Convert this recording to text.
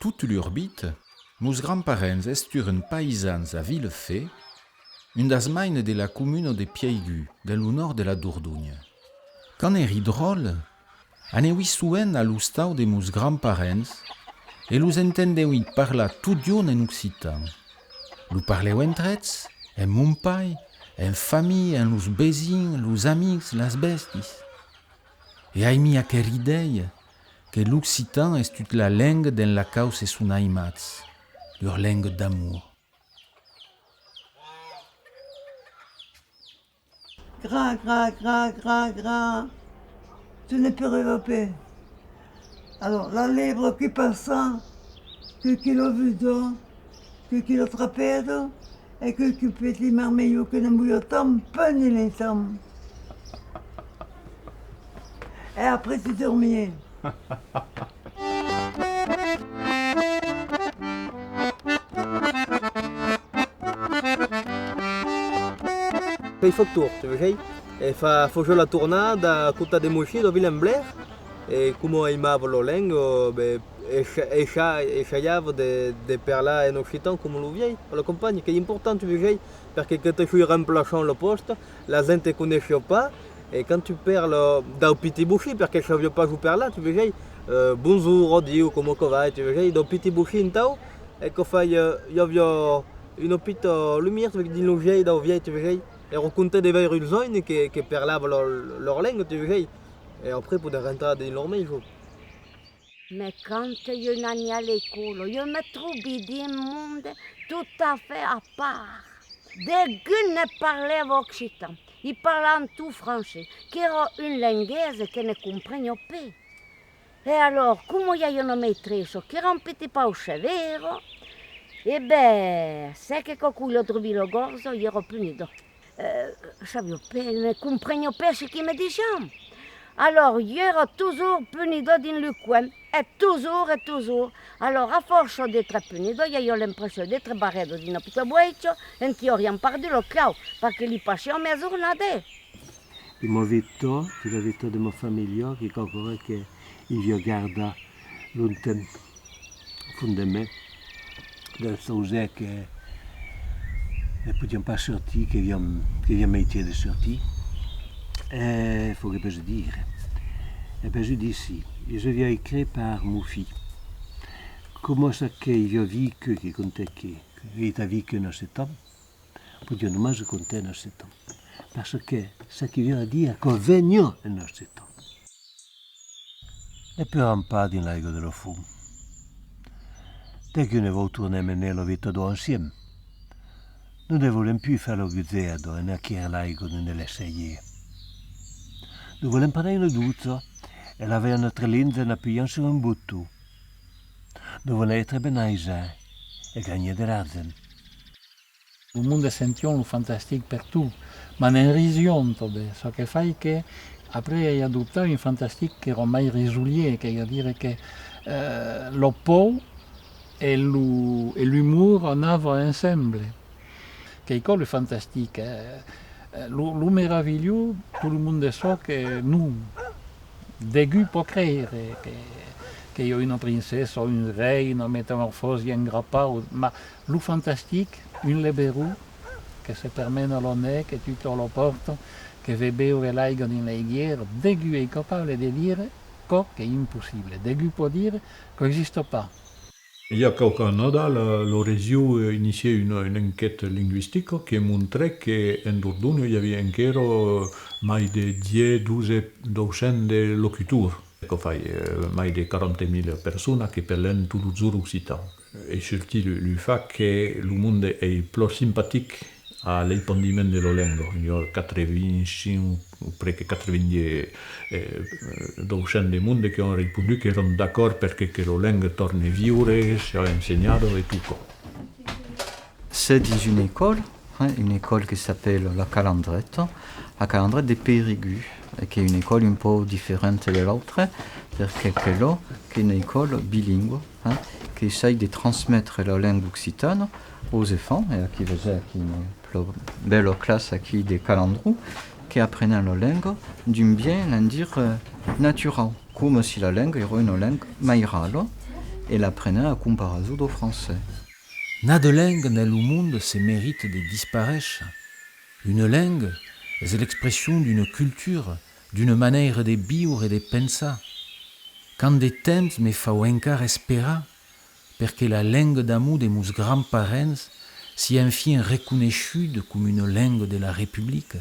toute l'urbite, meus grands-parents esturen paysans à Villefait, une das maines de la commune de Piaigu, dans le nord de la Dordogne. Quand eri drôle, aneui souvent à l'ustau de meus grands-parents, et los entendeu parlar tout dion en occitan. Lo parleu entrets, en mon pai, en famille, en los bezins, los amics, las bestis. Et aimi aquer idea que l'occitan est toute la langue dans la cause et son aimats, leur langue d'amour. Gras, gras, gras, gras, gras, tu ne peux développer. Alors, la lèvre qui passe, que le vidon, que le trapède, et que petit marmeillot que ne mouille tant, peine les temps. Et après, tu dormais. Fai fattor, tu vedi? E fa già la tornata, tutta de mochi do Willem Blair, e come aimavo lo lengo, e sciaiavo de perla en occitan come lo viei, la compagnie, che è importante, tu vedi? Perché quand tu remplaçant le poste, la gente ne connaît pas, et quand tu perds da petit bouchi, perché je ne savais pas jouer perla, tu vedi? Bonjour, odio, come vai, tu vedi? Da petit bouchi in tau, e che fai, io avevo une petite lumière, tu vedi, lo viei, da viei, tu vedi? Et raconter des veilles ruzoines qui parlaient leur langue, tu vois. Et après, pour rentrer dans leur maison. Mais quand je n'allais à l'école, je me trouvais dans un monde tout à fait à part. Des gens ne parlaient occitan. Ils parlaient tout français, qui era une langue que ne comprenait pas. Et alors, comme il y a une maîtresse qui era un petit peu sévère, eh bien, c'est que quand il a trouvé le gorge, il era puni. Ne comprenais pas ce qu'il me disait. Alors, j'étais toujours punido dans le coin, et toujours. Alors, à force d'être punido, j'ai eu l'impression d'être barré dans une petite boîte et qui n'aurait perdu le clau, parce qu'il y passait mes journées. Il m'a visto de ma famiglia, che ancora che io guarda lontano, fondé me, del sauset che ne pouvions pas sortir, qui vient métier de sortir. Il faut que je dise. Et bien je dis ici, et je viens écrire par mon fils. Comment ça qu'il y a vécu, qui comptait qu'il a vécu dans cet homme, pour dire non, je comptais dans cet homme. Parce que ce qui vient dire qu'on venait dans cet homme. Ne pleurons pas dans l'aigua de la fume. Dès que nous allons tourner mener la vie ensemble, nous ne voulons plus faire le guzzedo e acquérir l'aigo nell'essayer. Nous voulons prendre une douce et laver notre linge en appuyant sur un bouton. Nous voulons être benaisés et gagner de l'argent. Le monde sention lo fantastique partout, ma ne rision tobe, ce che fai che après hai adottato un fantastique che ormai risulie, che vuol dire che lo po e l'humour en œuvre ensemble. Che è fantastique. Le merveilleux, tout le monde sait que nous, début pour créer, qu'il y a une princesse, une reine, une métamorphose, un grappin, mais le fantastique, une libérou, qui se permet dans le nez, que tu te le portes, qui veut beure l'aigua dans la guerre, début est capable de dire que c'est impossible. Début peut dire qu'il n'existe pas. Il y a quelques années, l'Oresio a initié une enquête linguistique qui montrait qu'en Dordogne, il y avait encore plus de 10-12 de locuteurs. Il y a plus de 40 000 personnes qui parlent tout le jour occitan. Et surtout le fait que le monde est plus sympathique à l'épandiment de la langue. Il y a 85 ou près de 90% du monde qui ont répondu qu'ils sont d'accord pour que la langue torne à vivre, soit enseignée et tout. C'est dans une école qui s'appelle la Calandrette de Périgueux, qui est une école un peu différente de l'autre, parce que c'est une école bilingue qui essaye de transmettre la langue occitane aux enfants, et qui faisait une belle classe de Calandrou, qui apprenaient la langue d'un bien, dire, naturel, comme si la langue était une langue maïrale, et l'apprenaient à comparaison au français. Na de langue nel monde se mérite de disparaître. Une langue est l'expression d'une culture, d'une manière de vivre et de penser. Quand des temps me fa encara espérer, perché la langue d'amour de meus grands-parents si enfin reconnaissue comme une langue de la République.